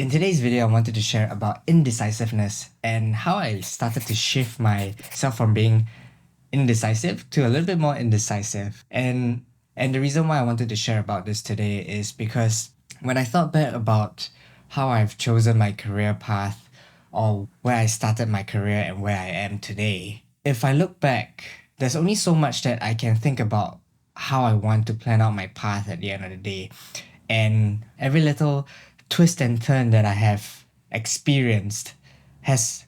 In today's video, I wanted to share about indecisiveness and how I started to shift myself from being indecisive to a little bit more indecisive. And the reason why I wanted to share about this today is because when I thought back about how I've chosen my career path or where I started my career and where I am today, if I look back, there's only so much that I can think about how I want to plan out my path at the end of the day. And every little twist and turn that I have experienced has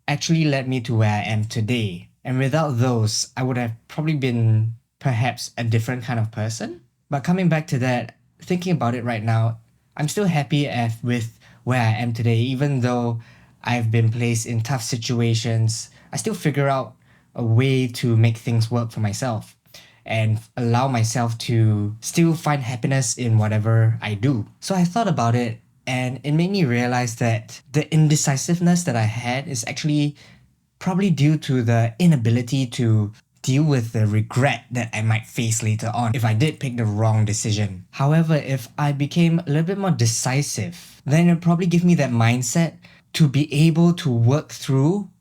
actually led me to where I am today. And without those, I would have probably been perhaps a different kind of person. But coming back to that, thinking about it right now, I'm still happy with where I am today, even though I've been placed in tough situations. I still figure out a way to make things work for myself and allow myself to still find happiness in whatever I do. So I thought about it and it made me realize that the indecisiveness that I had is actually probably due to the inability to deal with the regret that I might face later on if I did pick the wrong decision. However, if I became a little bit more decisive, then it would probably give me that mindset to be able to work through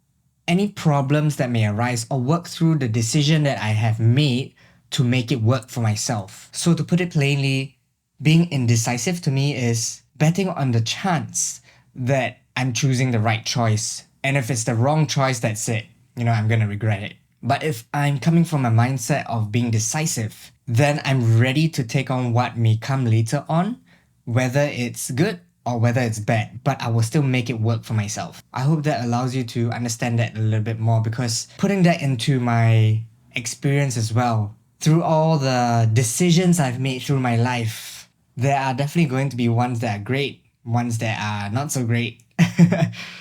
any problems that may arise or work through the decision that I have made to make it work for myself. So to put it plainly, being indecisive to me is betting on the chance that I'm choosing the right choice. And if it's the wrong choice, that's it. I'm gonna regret it. But if I'm coming from a mindset of being decisive, then I'm ready to take on what may come later on, whether it's good or whether it's bad, but I will still make it work for myself. I hope that allows you to understand that a little bit more, because putting that into my experience as well, through all the decisions I've made through my life, there are definitely going to be ones that are great, ones that are not so great.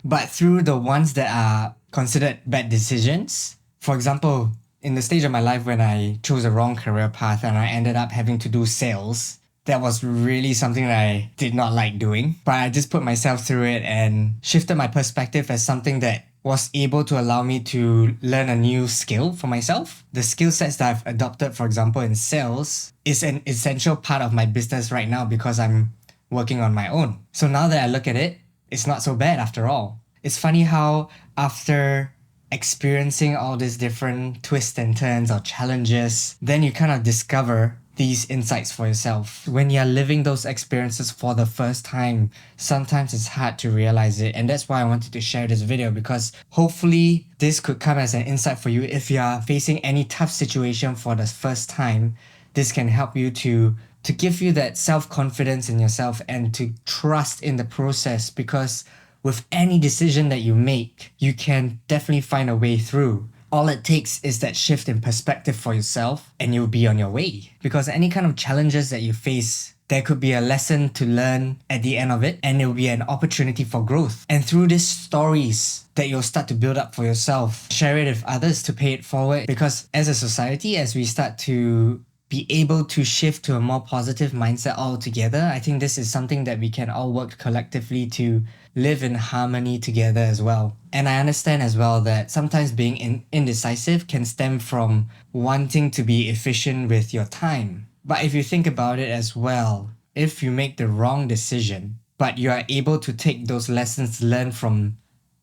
But through the ones that are considered bad decisions, for example, in the stage of my life when I chose a wrong career path and I ended up having to do sales, that was really something that I did not like doing. But I just put myself through it and shifted my perspective as something that was able to allow me to learn a new skill for myself. The skill sets that I've adopted, for example, in sales, is an essential part of my business right now because I'm working on my own. So now that I look at it, it's not so bad after all. It's funny how after experiencing all these different twists and turns or challenges, then you kind of discover these insights for yourself. When you're living those experiences for the first time, sometimes it's hard to realize it. And that's why I wanted to share this video, because hopefully this could come as an insight for you. If you are facing any tough situation for the first time, this can help you to give you that self-confidence in yourself and to trust in the process, because with any decision that you make, you can definitely find a way through. All it takes is that shift in perspective for yourself and you'll be on your way. Because any kind of challenges that you face, there could be a lesson to learn at the end of it, and it will be an opportunity for growth. And through these stories that you'll start to build up for yourself, share it with others to pay it forward. Because as a society, as we start to be able to shift to a more positive mindset altogether, I think this is something that we can all work collectively to live in harmony together as well. And I understand as well that sometimes being indecisive can stem from wanting to be efficient with your time. But if you think about it as well, if you make the wrong decision, but you are able to take those lessons learned from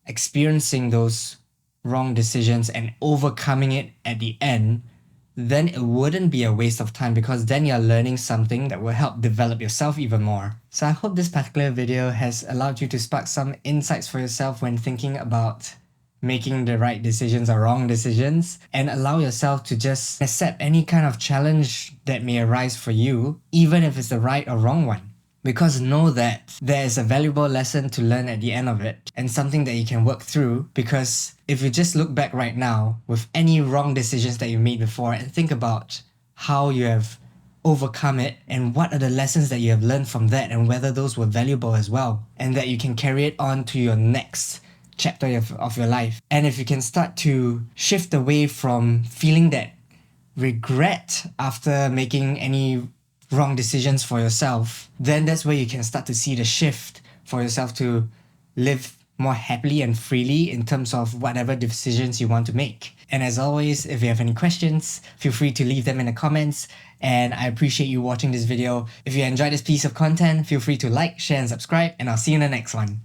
experiencing those wrong decisions and overcoming it at the end, then it wouldn't be a waste of time, because then you're learning something that will help develop yourself even more. So I hope this particular video has allowed you to spark some insights for yourself when thinking about making the right decisions or wrong decisions, and allow yourself to just accept any kind of challenge that may arise for you, even if it's the right or wrong one. Because know that there is a valuable lesson to learn at the end of it, and something that you can work through. Because if you just look back right now with any wrong decisions that you made before and think about how you have overcome it and what are the lessons that you have learned from that, and whether those were valuable as well, and that you can carry it on to your next chapter of your life. And if you can start to shift away from feeling that regret after making any wrong decisions for yourself, then that's where you can start to see the shift for yourself to live more happily and freely in terms of whatever decisions you want to make. And as always, if you have any questions, feel free to leave them in the comments, And I appreciate you watching this video. If you enjoyed this piece of content, feel free to like, share, and subscribe, and I'll see you in the next one.